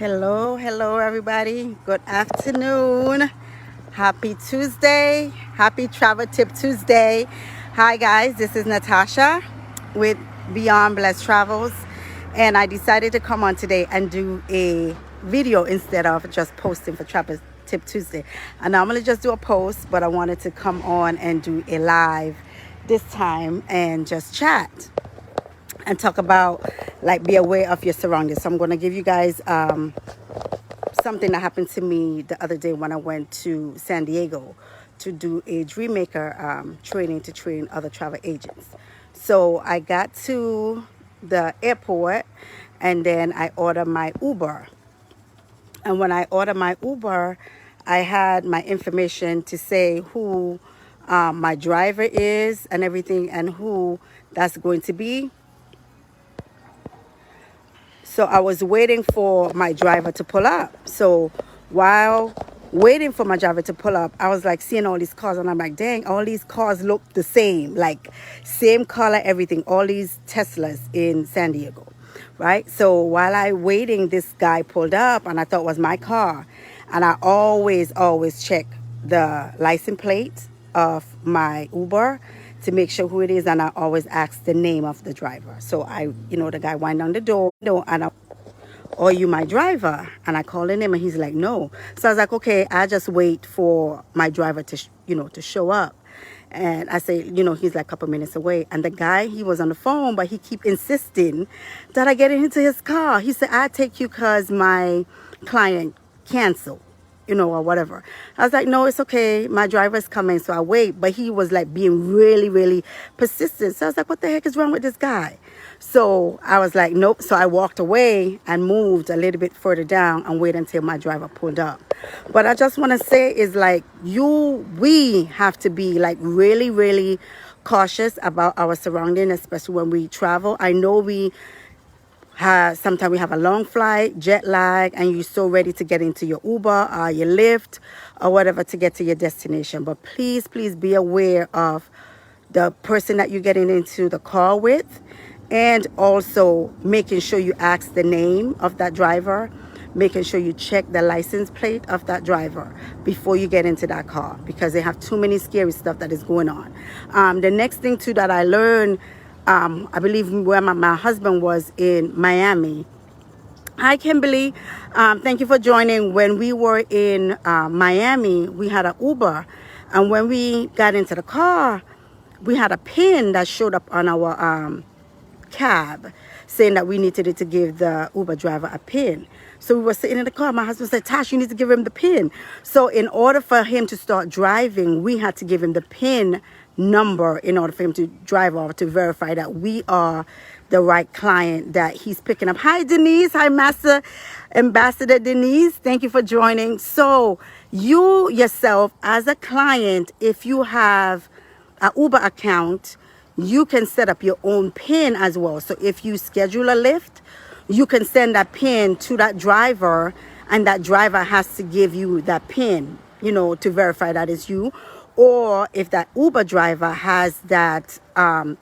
Hello, everybody. Good afternoon. Happy Tuesday. Happy Travel Tip Tuesday. Hi, guys. This is Natasha with Beyond Blessed Travels. And I decided to come on today and do a video instead of just posting for Travel Tip Tuesday. I normally just do a post, but I wanted to come on and do a live this time and just chat and talk about, like, be aware of your surroundings. So I'm going to give you guys something that happened to me the other day when I went to San Diego to do a Dreammaker training to train other travel agents. So I got to the airport and then I ordered my Uber. And when I ordered my Uber, I had my information to say who my driver is and everything and who that's going to be. So I was waiting for my driver to pull up. So while waiting for my driver to pull up, I was like seeing all these cars and I'm like, dang, all these cars look the same, like same color, everything, all these Teslas in San Diego, right? So while I waiting, this guy pulled up and I thought it was my car. And I always check the license plate of my Uber to make sure who it is, and I always ask the name of the driver. So the guy wind down the door, and are you my driver? And I call him and he's like, no. So I was like, okay, I just wait for my driver to to show up. And I say, he's like a couple minutes away. And the guy, he was on the phone, but he keep insisting that I get into his car. He said, I take you because my client canceled, or whatever. I was like, no, it's okay. My driver's coming. So I wait. But he was like being really, really persistent. So I was like, what the heck is wrong with this guy? So I was like, nope. So I walked away and moved a little bit further down and waited until my driver pulled up. But I just want to say is like we have to be like really, really cautious about our surroundings, especially when we travel. I know sometimes we have a long flight, jet lag, and you're so ready to get into your Uber or your Lyft or whatever to get to your destination. But please be aware of the person that you're getting into the car with, and also making sure you ask the name of that driver, making sure you check the license plate of that driver before you get into that car, because they have too many scary stuff that is going on. The next thing too that I learned, I believe where my husband was in Miami. Hi, Kimberly. Thank you for joining. When we were in Miami, we had an Uber. And when we got into the car, we had a pin that showed up on our cab saying that we needed to give the Uber driver a pin. So we were sitting in the car. My husband said, Tash, you need to give him the pin. So in order for him to start driving, we had to give him the pin number in order for him to drive off, to verify that we are the right client that he's picking up. Hi, Denise. Hi, Master Ambassador Denise. Thank you for joining. So you yourself as a client, if you have an Uber account, you can set up your own PIN as well. So if you schedule a Lyft, you can send that PIN to that driver, and that driver has to give you that PIN, to verify that it's you. Or if that Uber driver has that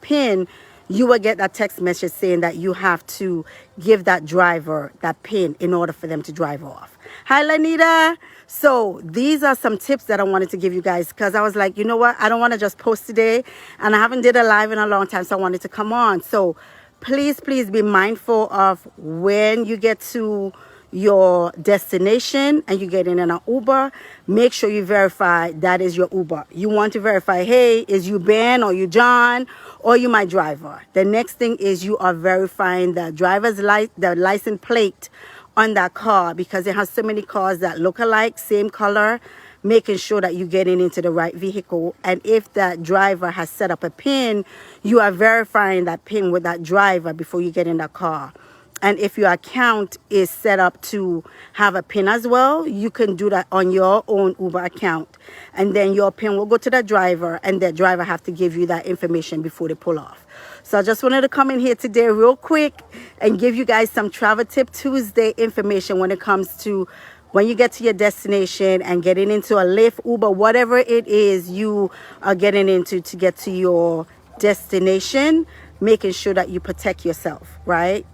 PIN, you will get that text message saying that you have to give that driver that PIN in order for them to drive off. Hi, Lanita. So these are some tips that I wanted to give you guys, because I was like, you know what? I don't want to just post today, and I haven't did a live in a long time, so I wanted to come on. So please be mindful of when you get to your destination and you get in an Uber, make sure you verify that is your Uber. You want to verify, hey, is you Ben or you John or you my driver? The next thing is you are verifying the driver's the license plate on that car, because it has so many cars that look alike, same color, making sure that you're getting into the right vehicle. And if that driver has set up a PIN, you are verifying that PIN with that driver before you get in that car. And if your account is set up to have a PIN as well, you can do that on your own Uber account. And then your PIN will go to the driver, and the driver have to give you that information before they pull off. So I just wanted to come in here today real quick and give you guys some Travel Tip Tuesday information when it comes to when you get to your destination and getting into a Lyft, Uber, whatever it is you are getting into to get to your destination. making sure that you protect yourself, right?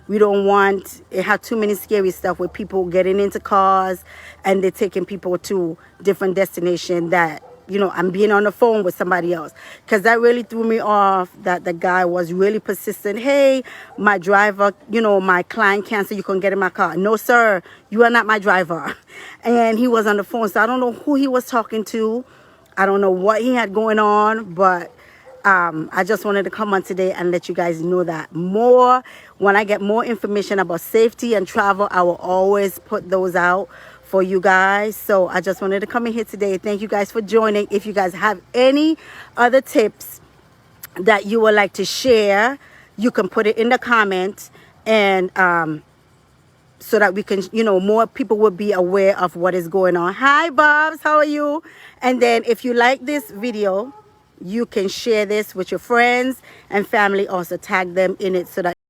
We don't want it have too many scary stuff with people getting into cars and they're taking people to different destinations that, you know, I'm being on the phone with somebody else. Because that really threw me off, that the guy was really persistent. Hey, my driver, you know, my client canceled, you can get in my car. No, sir, you are not my driver. And he was on the phone, so I don't know who he was talking to. I don't know what he had going on, but I just wanted to come on today and let you guys know that more. When I get more information about safety and travel, I will always put those out for you guys. So I just wanted to come in here today. Thank you guys for joining. If you guys have any other tips that you would like to share, you can put it in the comments, and so that we can, you know, more people will be aware of what is going on. Hi Bobs, how are you? And then if you like this video, you can share this with your friends and family. Also tag them in it so that